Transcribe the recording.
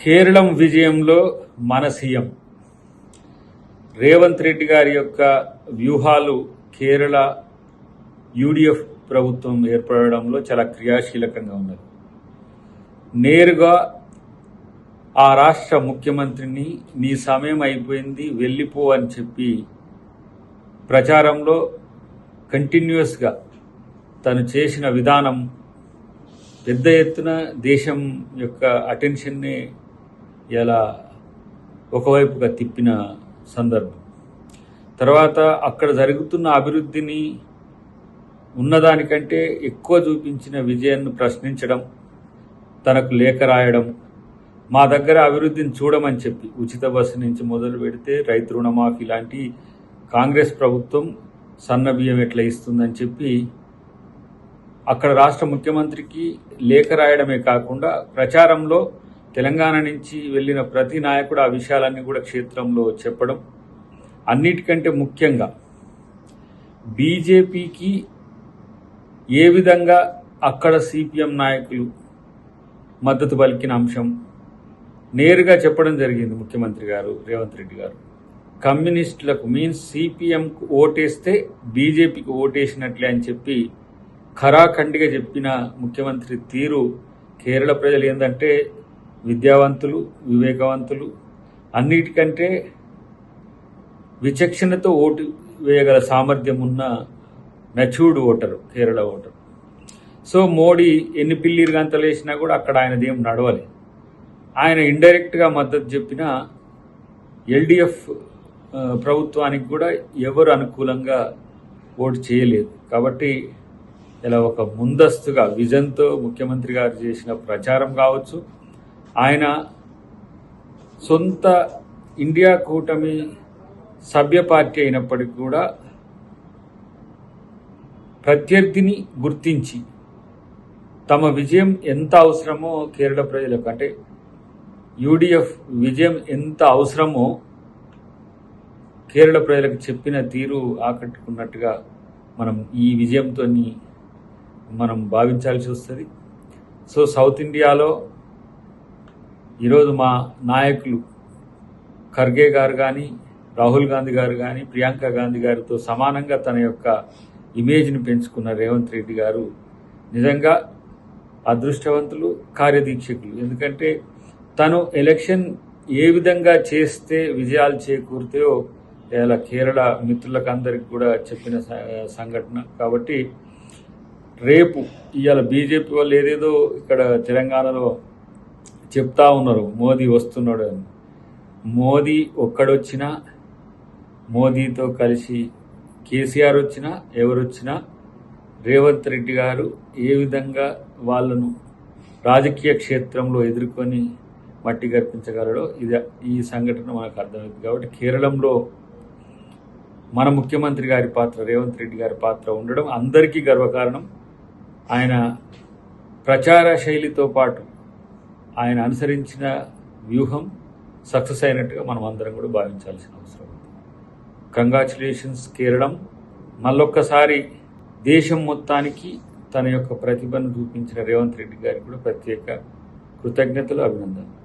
కేరళం విజయంలో మన సీఎం రేవంత్ రెడ్డి గారి యొక్క వ్యూహాలు కేరళ యూడీఎఫ్ ప్రభుత్వం ఏర్పడడంలో చాలా క్రియాశీలకంగా ఉన్నది. నేరుగా ఆ రాష్ట్ర ముఖ్యమంత్రిని నీ సమయం అయిపోయింది వెళ్ళిపో అని చెప్పి ప్రచారంలో కంటిన్యూస్గా తను చేసిన విధానం పెద్ద ఎత్తున దేశం యొక్క అటెన్షన్ని ఎలా ఒకవైపుగా తిప్పిన సందర్భం. తర్వాత అక్కడ జరుగుతున్న అభివృద్ధిని ఉన్నదానికంటే ఎక్కువ చూపించిన విజయాన్ని ప్రశ్నించడం, తనకు లేఖ రాయడం, మా దగ్గర అభివృద్ధిని చూడమని చెప్పి ఉచిత బస్సు నుంచి మొదలు పెడితే రైతు రుణమాఫీ లాంటి కాంగ్రెస్ ప్రభుత్వం సన్న బియ్యం ఎట్లా ఇస్తుందని చెప్పి అక్కడ రాష్ట్ర ముఖ్యమంత్రికి లేఖ రాయడమే కాకుండా ప్రచారంలో తెలంగాణ నుంచి వెళ్ళిన ప్రతి నాయకుడు ఆ విషయాలన్నీ కూడా క్షేత్రంలో చెప్పడం, అన్నిటికంటే ముఖ్యంగా బీజేపీకి ఏ విధంగా అక్కడ సిపిఎం నాయకులు మద్దతు పలికిన అంశం నేరుగా చెప్పడం జరిగింది. ముఖ్యమంత్రి గారు రేవంత్ రెడ్డి గారు కమ్యూనిస్టులకు మీన్స్ సిపిఎంకు ఓటేస్తే బీజేపీకి ఓటేసినట్లే అని చెప్పి ఖరాఖండిగా చెప్పిన ముఖ్యమంత్రి తీరు కేరళ ప్రజలు ఏంటంటే విద్యావంతులు, వివేకవంతులు, అన్నిటికంటే విచక్షణతో ఓటు వేయగల సామర్థ్యం ఉన్న matured voter Kerala voter. So Modi ఎన్ని పిల్లిరు గంతలు వేసినా కూడా అక్కడ ఆయనదేం నడవలేదు. ఆయన ఇండైరెక్ట్గా మద్దతు చెప్పిన ఎల్డిఎఫ్ ప్రభుత్వానికి కూడా ఎవరు అనుకూలంగా ఓటు చేయలేదు. కాబట్టి ఇలా ఒక ముందస్తుగా విజన్తో ముఖ్యమంత్రి గారు చేసిన ప్రచారం కావచ్చు, ఆయన సొంత ఇండియా కూటమి సభ్య పార్టీ అయినప్పటికీ కూడా ప్రత్యర్థిని గుర్తించి తమ విజయం ఎంత అవసరమో కేరళ ప్రజలకు, అంటే యూడీఎఫ్ విజయం ఎంత అవసరమో కేరళ ప్రజలకు చెప్పిన తీరు ఆకట్టుకున్నట్టుగా మనం ఈ విజయంతో మనం భావించాల్సి వస్తుంది. సో సౌత్ ఇండియాలో ఈరోజు మా నాయకులు ఖర్గే గారు కానీ, రాహుల్ గాంధీ గారు కానీ, ప్రియాంక గాంధీ గారితో సమానంగా తన యొక్క ఇమేజ్ని పెంచుకున్న రేవంత్ రెడ్డి గారు నిజంగా అదృష్టవంతులు, కార్యదీక్షకులు. ఎందుకంటే తను ఎలక్షన్ ఏ విధంగా చేస్తే విజయాలు చేకూరుతాయో ఇలా కేరళ మిత్రులకు అందరికి కూడా చెప్పిన సంఘటన. కాబట్టి రేపు ఇవాళ బీజేపీ వాళ్ళు ఏదేదో ఇక్కడ తెలంగాణలో చెప్తా ఉన్నారు మోదీ వస్తున్నాడు అని. మోదీ ఒక్కడొచ్చినా, మోదీతో కలిసి కేసీఆర్ వచ్చినా, ఎవరు వచ్చినా రేవంత్ రెడ్డి గారు ఏ విధంగా వాళ్ళను రాజకీయ క్షేత్రంలో ఎదుర్కొని మట్టి గర్పించగలడో ఈ సంఘటన మనకు అర్థమైంది. కాబట్టి కేరళంలో మన ముఖ్యమంత్రి గారి పాత్ర, రేవంత్ రెడ్డి గారి పాత్ర ఉండడం అందరికీ గర్వకారణం. ఆయన ప్రచార శైలితో పాటు ఆయన అనుసరించిన వ్యూహం సక్సెస్ అయినట్టుగా మనం అందరం కూడా భావించాల్సిన అవసరం ఉంది. కంగ్రాచులేషన్స్ కేరళం. మళ్ళొక్కసారి దేశం మొత్తానికి తన యొక్క ప్రతిభను చూపించిన రేవంత్ రెడ్డి గారికి కూడా ప్రత్యేక కృతజ్ఞతలు, అభినందనలు.